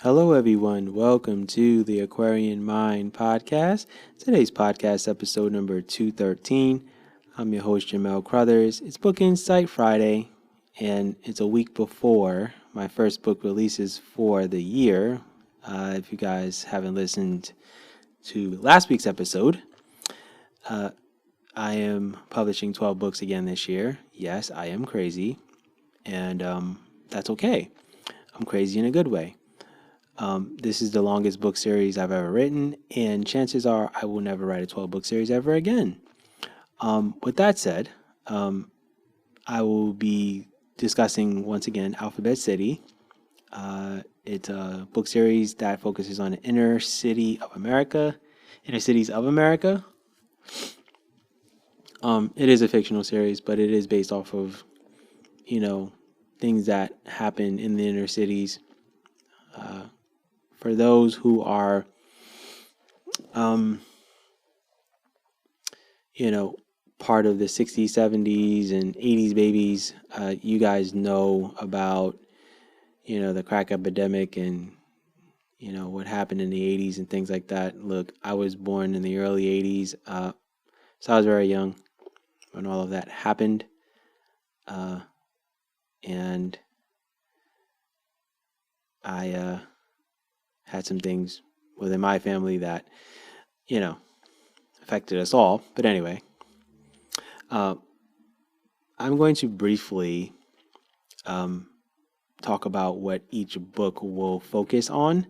Hello, everyone. Welcome to the Aquarian Mind podcast. Today's podcast, episode number 213. I'm your host, Jamel Crothers. It's Book Insight Friday, and it's a week before my first book releases for the year. If you guys haven't listened to last week's episode, I am publishing 12 books again this year. Yes, I am crazy, and that's okay. I'm crazy in a good way. This is the longest book series I've ever written, and chances are I will never write a 12-book series ever again. With that said, I will be discussing once again Alphabet City. It's a book series that focuses on the inner cities of America. It is a fictional series, but it is based off of, things that happen in the inner cities. For those who are, part of the 60s, 70s, and 80s babies, you guys know about, the crack epidemic and, what happened in the 80s and things like that. Look, I was born in the early 80s, so I was very young when all of that happened. And I had some things within my family that, affected us all. But anyway, I'm going to briefly talk about what each book will focus on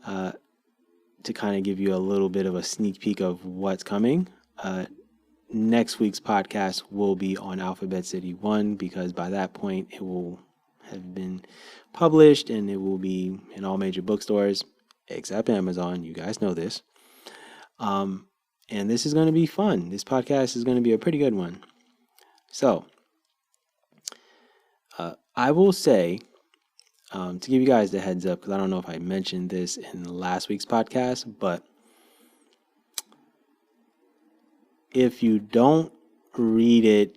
to kind of give you a little bit of a sneak peek of what's coming. Next week's podcast will be on Alphabet City 1 because by that point it will have been published and it will be in all major bookstores except Amazon. You guys know this. And this is going to be fun. This podcast is going to be a pretty good one. So, I will say, to give you guys the heads up, because I don't know if I mentioned this in last week's podcast, but if you don't read it,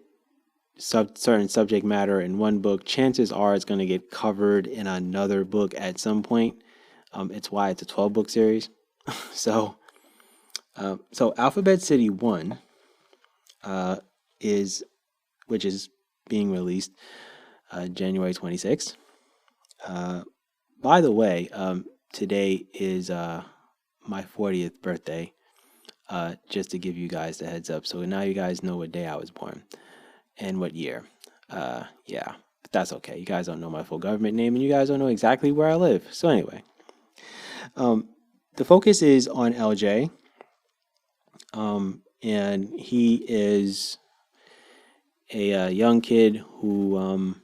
certain subject matter in one book, chances are it's going to get covered in another book at some point. It's why it's a 12-book series. So Alphabet City 1 which is being released January 26th. By the way, today is my 40th birthday, just to give you guys the heads up. So now you guys know what day I was born and what year. Yeah, but that's okay. You guys don't know my full government name and you guys don't know exactly where I live. So anyway, the focus is on LJ. And he is a young kid who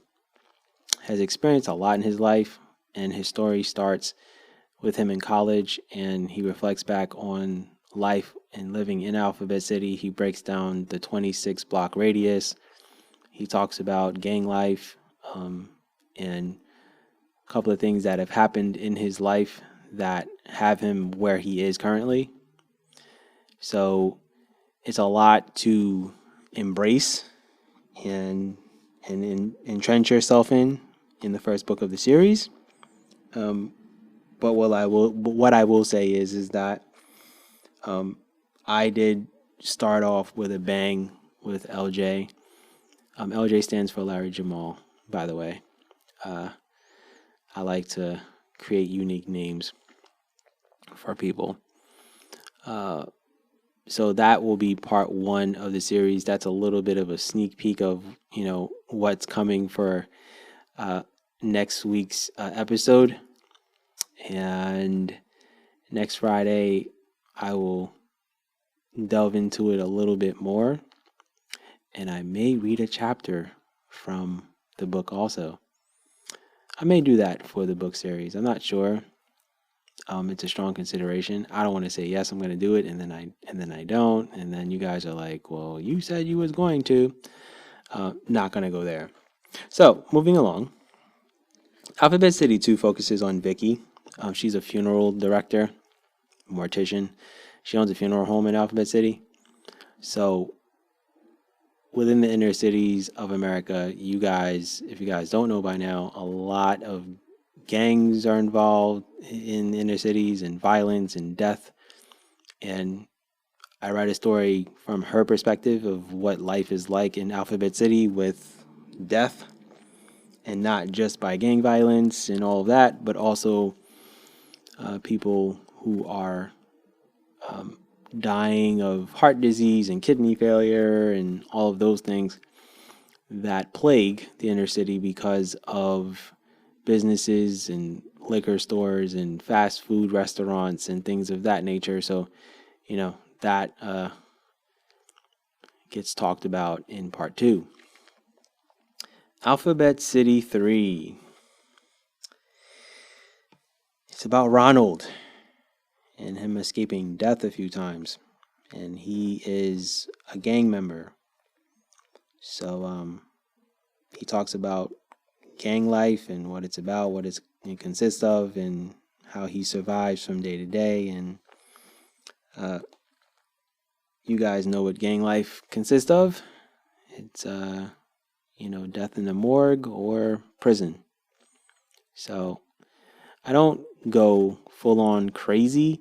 has experienced a lot in his life, and his story starts with him in college, and he reflects back on life and living in Alphabet City. He breaks down the 26 block radius. He talks about gang life and a couple of things that have happened in his life that have him where he is currently. So it's a lot to embrace and entrench yourself in the first book of the series. But what I will say is that I did start off with a bang with LJ. LJ stands for Larry Jamal, by the way. I like to create unique names for people. So that will be part 1 of the series. That's a little bit of a sneak peek of, what's coming for next week's episode. And next Friday, I will delve into it a little bit more. And I may read a chapter from the book also. I may do that for the book series. I'm not sure. It's a strong consideration. I don't want to say yes, I'm going to do it, and then I don't, and then you guys are like, well, you said you was going to. Not going to go there. So moving along, Alphabet City 2 focuses on Vicky. She's a funeral director, mortician. She owns a funeral home in Alphabet City. So within the inner cities of America, you guys, if you guys don't know by now, a lot of gangs are involved in inner cities and violence and death. And I write a story from her perspective of what life is like in Alphabet City with death, and not just by gang violence and all of that, but also people who are dying of heart disease and kidney failure and all of those things that plague the inner city because of businesses and liquor stores and fast food restaurants and things of that nature. So, that gets talked about in part 2. Alphabet City 3. It's about Ronald and him escaping death a few times. And he is a gang member. So he talks about gang life and what it's about, what it consists of, and how he survives from day to day. And you guys know what gang life consists of. It's, death in the morgue or prison. So I don't go full on crazy,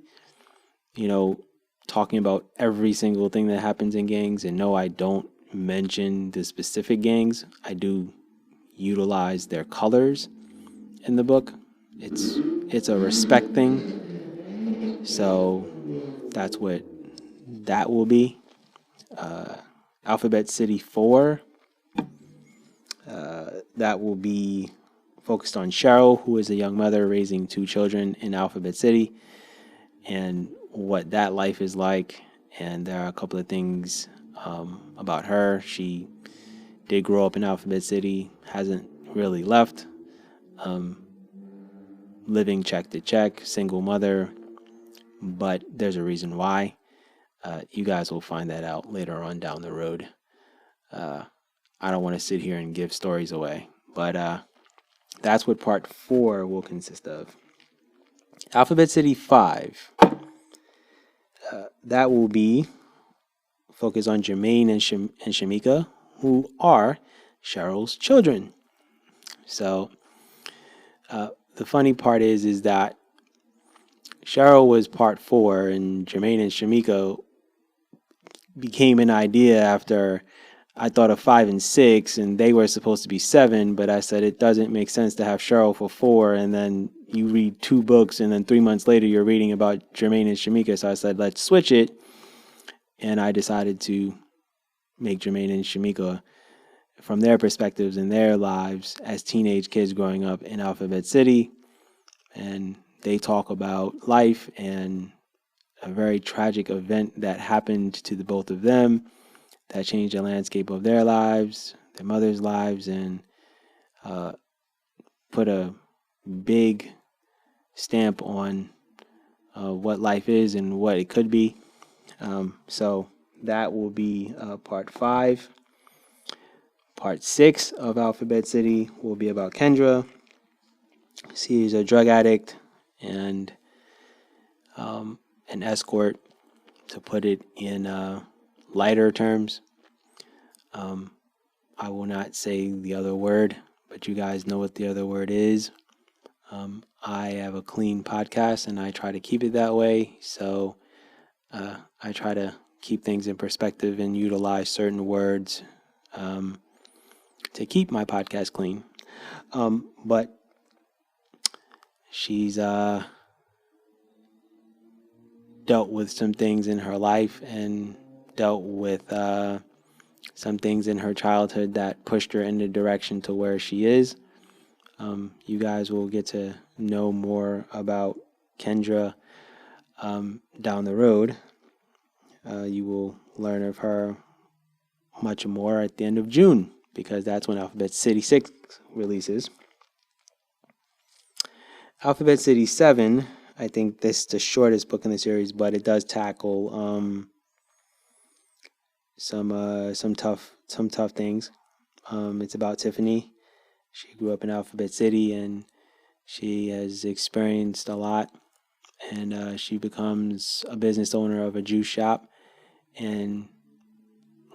talking about every single thing that happens in gangs. And no, I don't mention the specific gangs. I do utilize their colors in the book. It's a respect thing. So that's what that will be. Alphabet City 4, that will be focused on Cheryl, who is a young mother raising 2 children in Alphabet City, and what that life is like. And there are a couple of things about her. She did grow up in Alphabet City, hasn't really left, living check to check, single mother, but there's a reason why. You guys will find that out later on down the road. I don't want to sit here and give stories away, but that's what part 4 will consist of. Alphabet City 5. That will be focused on Jermaine and Shamika, who are Cheryl's children. So the funny part is that Cheryl was part 4, and Jermaine and Shamika became an idea after I thought of 5 and 6, and they were supposed to be 7, but I said it doesn't make sense to have Cheryl for 4, and then you read 2 books, and then 3 months later you're reading about Jermaine and Shamika. So I said, let's switch it, and I decided to make Jermaine and Shamika from their perspectives and their lives as teenage kids growing up in Alphabet City, and they talk about life and a very tragic event that happened to the both of them that changed the landscape of their lives, their mother's lives, and put a big stamp on what life is and what it could be. So that will be part 5. Part 6 of Alphabet City will be about Kendra. She's a drug addict and an escort, to put it in lighter terms. I will not say the other word, but you guys know what the other word is. I have a clean podcast and I try to keep it that way. So I try to keep things in perspective and utilize certain words to keep my podcast clean. But she's dealt with some things in her life and dealt with some things in her childhood that pushed her in the direction to where she is. You guys will get to know more about Kendra down the road. You will learn of her much more at the end of June, because that's when Alphabet City 6 releases. Alphabet City 7, I think this is the shortest book in the series, but it does tackle some tough things. It's about Tiffany. She grew up in Alphabet City and she has experienced a lot, and she becomes a business owner of a juice shop, and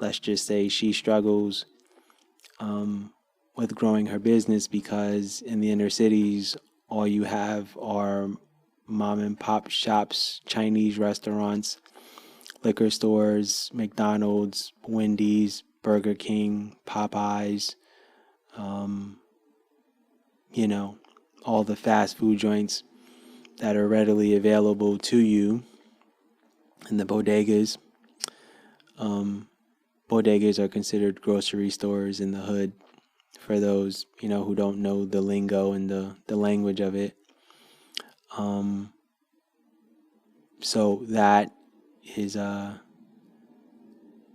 let's just say she struggles with growing her business because in the inner cities all you have are mom and pop shops, Chinese restaurants, liquor stores, McDonald's, Wendy's, Burger King, Popeyes, um, you know, all the fast food joints that are readily available to you in the bodegas. Um, Bodegas are considered grocery stores in the hood for those, who don't know the lingo and the language of it. Um, so that is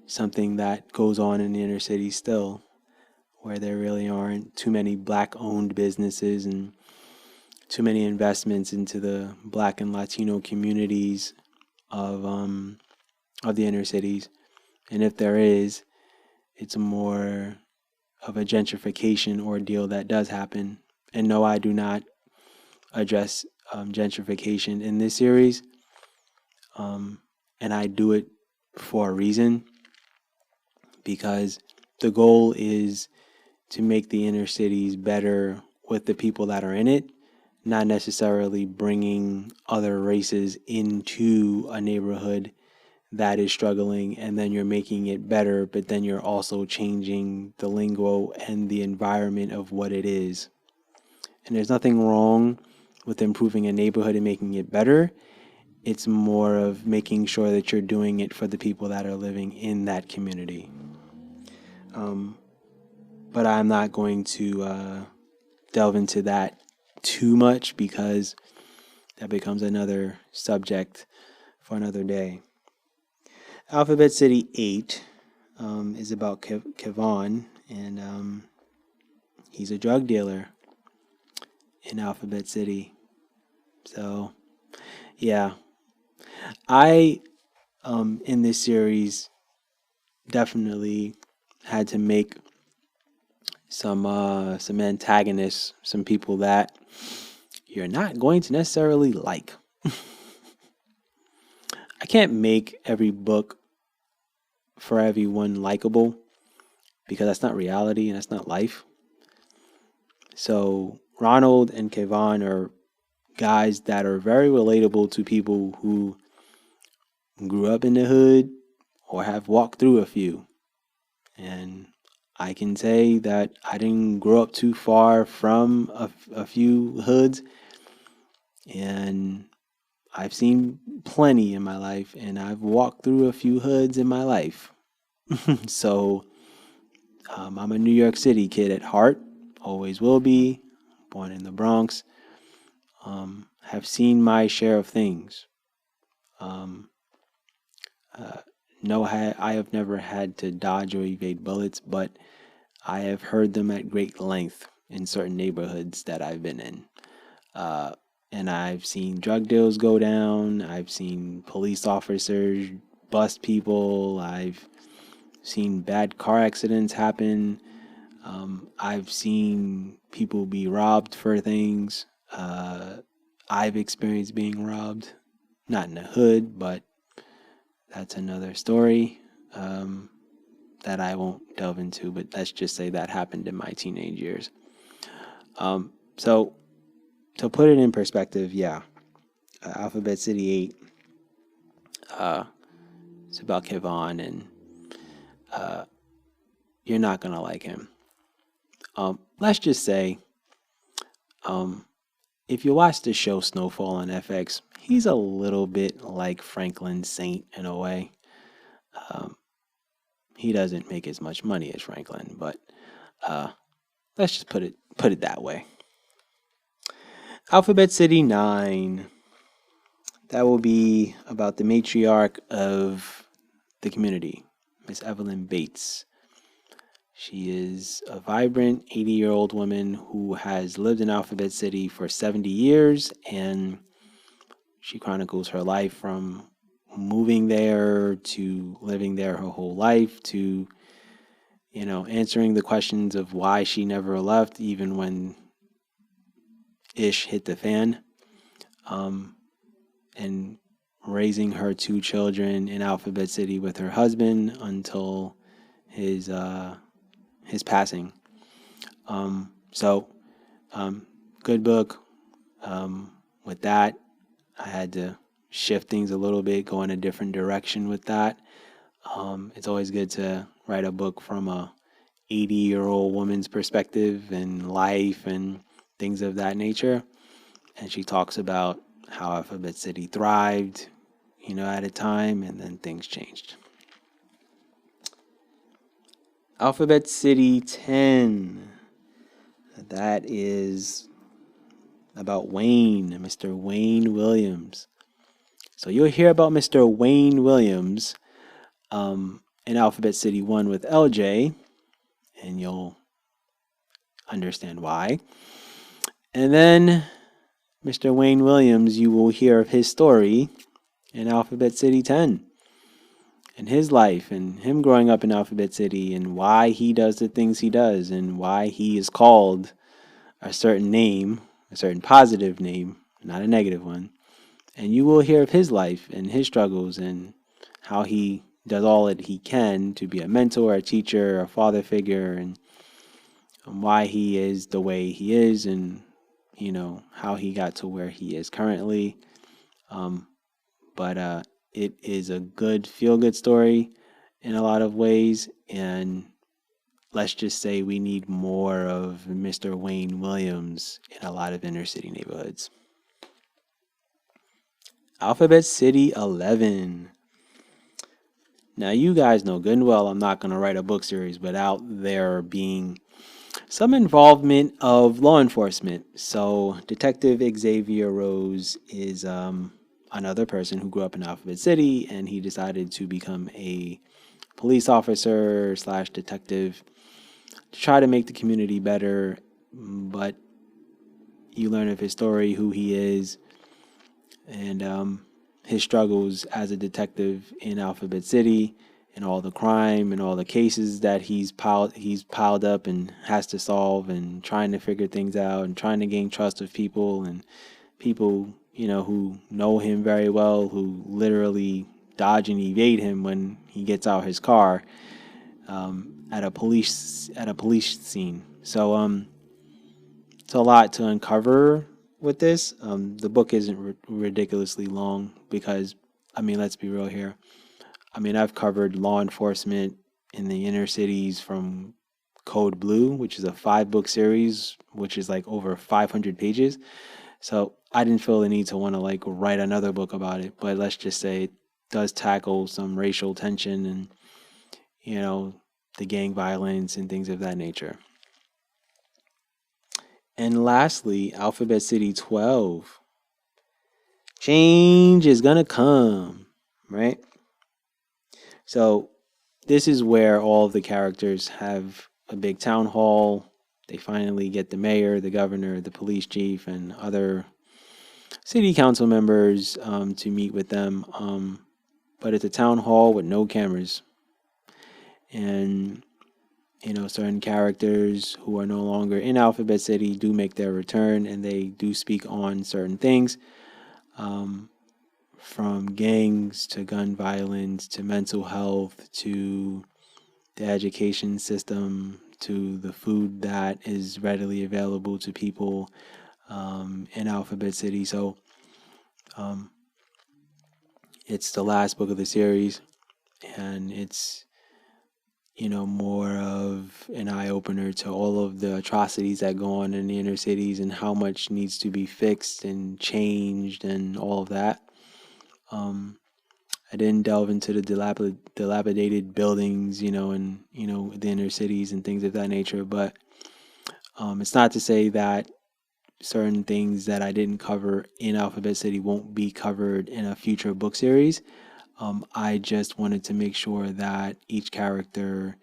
something that goes on in the inner city still, where there really aren't too many black owned businesses and too many investments into the black and Latino communities of the inner cities. And if there is, it's more of a gentrification ordeal that does happen. And no, I do not address gentrification in this series. And I do it for a reason, because the goal is to make the inner cities better with the people that are in it, not necessarily bringing other races into a neighborhood that is struggling, and then you're making it better, but then you're also changing the lingo and the environment of what it is. And there's nothing wrong with improving a neighborhood and making it better. It's more of making sure that you're doing it for the people that are living in that community. But I'm not going to delve into that too much, because that becomes another subject for another day. Alphabet City 8 is about Kevon, and he's a drug dealer in Alphabet City. So, yeah. I, in this series, definitely had to make some antagonists, some people that you're not going to necessarily like. I can't make every book for everyone likable, because that's not reality and that's not life. So Ronald and Kevon are guys that are very relatable to people who grew up in the hood or have walked through a few. And I can say that I didn't grow up too far from a few hoods, and I've seen plenty in my life, and I've walked through a few hoods in my life. So I'm a New York City kid at heart, always will be, born in the Bronx. Have seen my share of things. Um, no, I have never had to dodge or evade bullets, but I have heard them at great length in certain neighborhoods that I've been in. And I've seen drug deals go down. I've seen police officers bust people. I've seen bad car accidents happen. I've seen people be robbed for things. I've experienced being robbed, not in the hood, but that's another story that I won't delve into. But let's just say that happened in my teenage years. So to put it in perspective, yeah, Alphabet City 8, it's about Kevon, and you're not going to like him. Let's just say, if you watch the show Snowfall on FX, he's a little bit like Franklin Saint in a way. He doesn't make as much money as Franklin, but let's just put it that way. Alphabet City 9. That will be about the matriarch of the community, Miss Evelyn Bates. She is a vibrant 80-year-old woman who has lived in Alphabet City for 70 years, and she chronicles her life from moving there to living there her whole life to, answering the questions of why she never left even when ish hit the fan, and raising her 2 children in Alphabet City with her husband until his passing. So, good book, With that, I had to shift things a little bit, go in a different direction with that. It's always good to write a book from a 80-year-old woman's perspective and life and things of that nature. And she talks about how Alphabet City thrived, at a time, and then things changed. Alphabet City 10. That is about Wayne, Mr. Wayne Williams. So you'll hear about Mr. Wayne Williams in Alphabet City 1 with LJ, and you'll understand why. And then Mr. Wayne Williams, you will hear of his story in Alphabet City 10 and his life and him growing up in Alphabet City and why he does the things he does and why he is called a certain name, a certain positive name, not a negative one. And you will hear of his life and his struggles and how he does all that he can to be a mentor, a teacher, a father figure, and why he is the way he is and, how he got to where he is currently. But it is a good feel-good story in a lot of ways, and let's just say we need more of Mr. Wayne Williams in a lot of inner city neighborhoods. Alphabet City 11. Now, you guys know good and well I'm not going to write a book series without there being some involvement of law enforcement. So, Detective Xavier Rose is another person who grew up in Alphabet City, and he decided to become a police officer / detective to try to make the community better. But you learn of his story, who he is, and his struggles as a detective in Alphabet City, and all the crime and all the cases that he's piled up and has to solve, and trying to figure things out and trying to gain trust of people, and people who know him very well, who literally dodge and evade him when he gets out his car at a police scene. So it's a lot to uncover with this. The book isn't ridiculously long because, let's be real here. I've covered law enforcement in the inner cities from Code Blue, which is a 5-book series, which is like over 500 pages. So I didn't feel the need to want to write another book about it. But let's just say it does tackle some racial tension and, the gang violence and things of that nature. And lastly, Alphabet City 12. Change is gonna come, right? So this is where all of the characters have a big town hall. They finally get the mayor, the governor, the police chief, and other city council members to meet with them. But it's a town hall with no cameras. And, certain characters who are no longer in Alphabet City do make their return, and they do speak on certain things. From gangs to gun violence to mental health to the education system to the food that is readily available to people in Alphabet City. So it's the last book of the series, and it's more of an eye-opener to all of the atrocities that go on in the inner cities and how much needs to be fixed and changed and all of that. I didn't delve into the dilapidated buildings, and the inner cities and things of that nature. But it's not to say that certain things that I didn't cover in Alphabet City won't be covered in a future book series. I just wanted to make sure that each character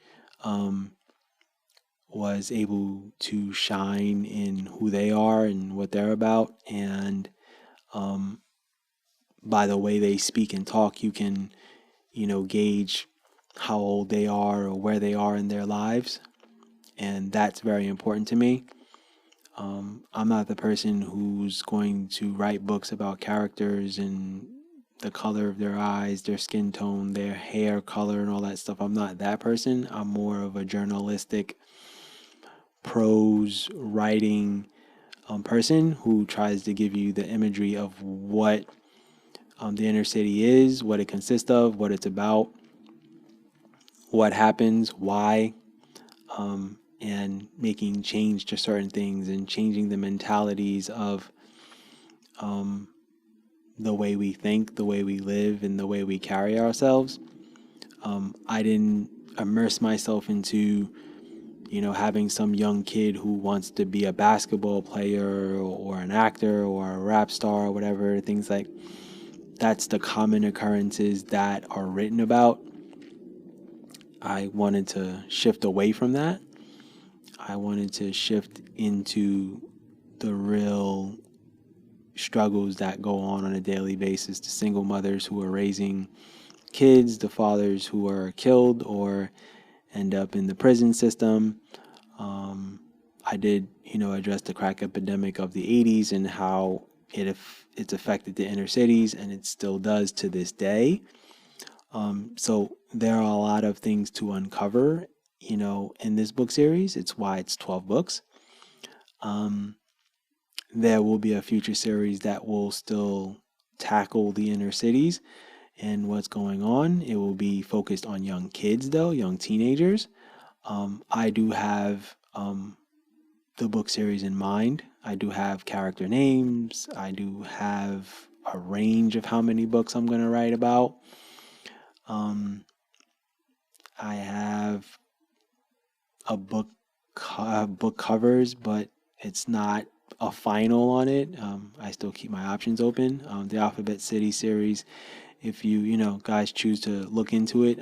was able to shine in who they are and what they're about, and by the way they speak and talk, you can, gauge how old they are or where they are in their lives. And that's very important to me. I'm not the person who's going to write books about characters and the color of their eyes, their skin tone, their hair color, and all that stuff. I'm not that person. I'm more of a journalistic prose writing person who tries to give you the imagery of what the inner city is, what it consists of, what it's about, what happens, why, and making change to certain things and changing the mentalities of the way we think, the way we live, and the way we carry ourselves. I didn't immerse myself into, having some young kid who wants to be a basketball player or an actor or a rap star or whatever, things like that's the common occurrences that are written about. I wanted to shift away from that. I wanted to shift into the real struggles that go on a daily basis. The single mothers who are raising kids, the fathers who are killed or end up in the prison system. I did, address the crack epidemic of the 80s and how it's affected the inner cities, and it still does to this day. So there are a lot of things to uncover, in this book series. It's why it's 12 books. There will be a future series that will still tackle the inner cities and what's going on. It will be focused on young kids, though, young teenagers. I do have the book series in mind. I do have character names. I do have a range of how many books I'm going to write about. I have book covers, but it's not a final on it. I still keep my options open. The Alphabet City series, if you guys choose to look into it,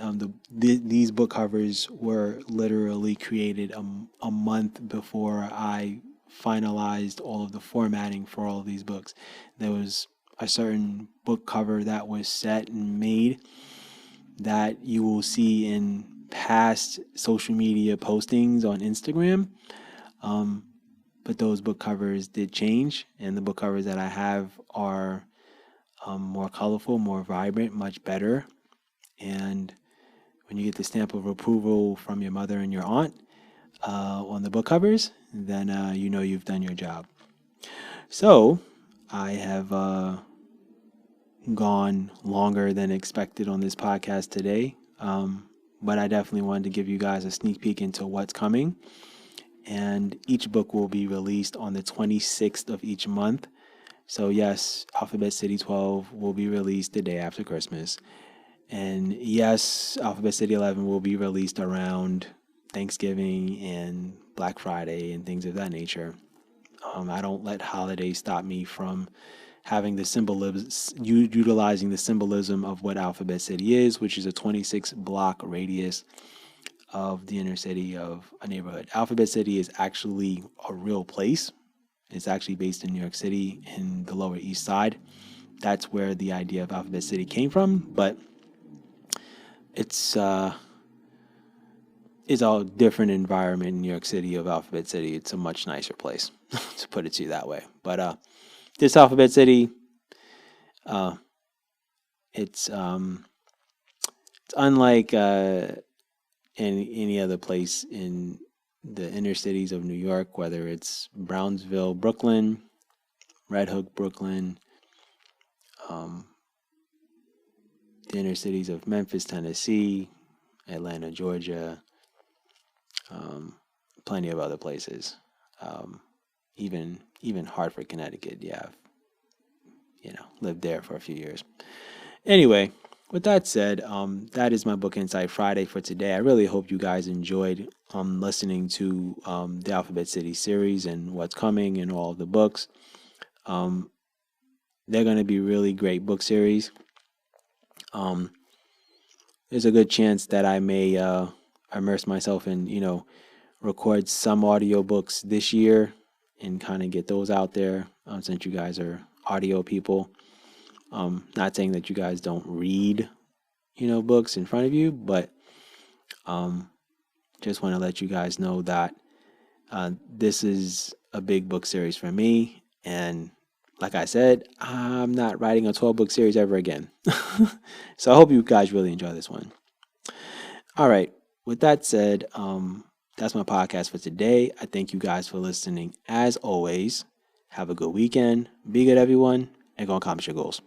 these book covers were literally created a month before I finalized all of the formatting for all of these books. There was a certain book cover that was set and made that you will see in past social media postings on Instagram. But those book covers did change, and the book covers that I have are more colorful, more vibrant, much better. And when you get the stamp of approval from your mother and your aunt on the book covers, then you've done your job. So I have gone longer than expected on this podcast today, but I definitely wanted to give you guys a sneak peek into what's coming. And each book will be released on the 26th of each month. So yes, Alphabet City 12 will be released the day after Christmas. And yes, Alphabet City 11 will be released around Thanksgiving and Black Friday and things of that nature. I don't let holidays stop me from having the symbolism, utilizing the symbolism of what Alphabet City is, which is a 26 block radius of the inner city of a neighborhood. Alphabet City is actually a real place. It's actually based in New York City in the Lower East Side. That's where the idea of Alphabet City came from, but it's a different environment in New York City of Alphabet City. It's a much nicer place, to put it to you that way. But this Alphabet City, it's unlike any other place in the inner cities of New York, whether it's Brownsville, Brooklyn, Red Hook, Brooklyn, the inner cities of Memphis, Tennessee, Atlanta, Georgia, plenty of other places, even Hartford, Connecticut. Yeah, I've lived there for a few years. Anyway, with that said, that is my Book Insight Friday for today. I really hope you guys enjoyed listening to the Alphabet City series and what's coming and all of the books. They're going to be really great book series. There's a good chance that I may immerse myself in, record some audiobooks this year and kind of get those out there since you guys are audio people. Not saying that you guys don't read, books in front of you, but just want to let you guys know that this is a big book series for me. And like I said, I'm not writing a 12-book series ever again. So I hope you guys really enjoy this one. All right. With that said, that's my podcast for today. I thank you guys for listening. As always, Have a good weekend. Be good, everyone, and go accomplish your goals.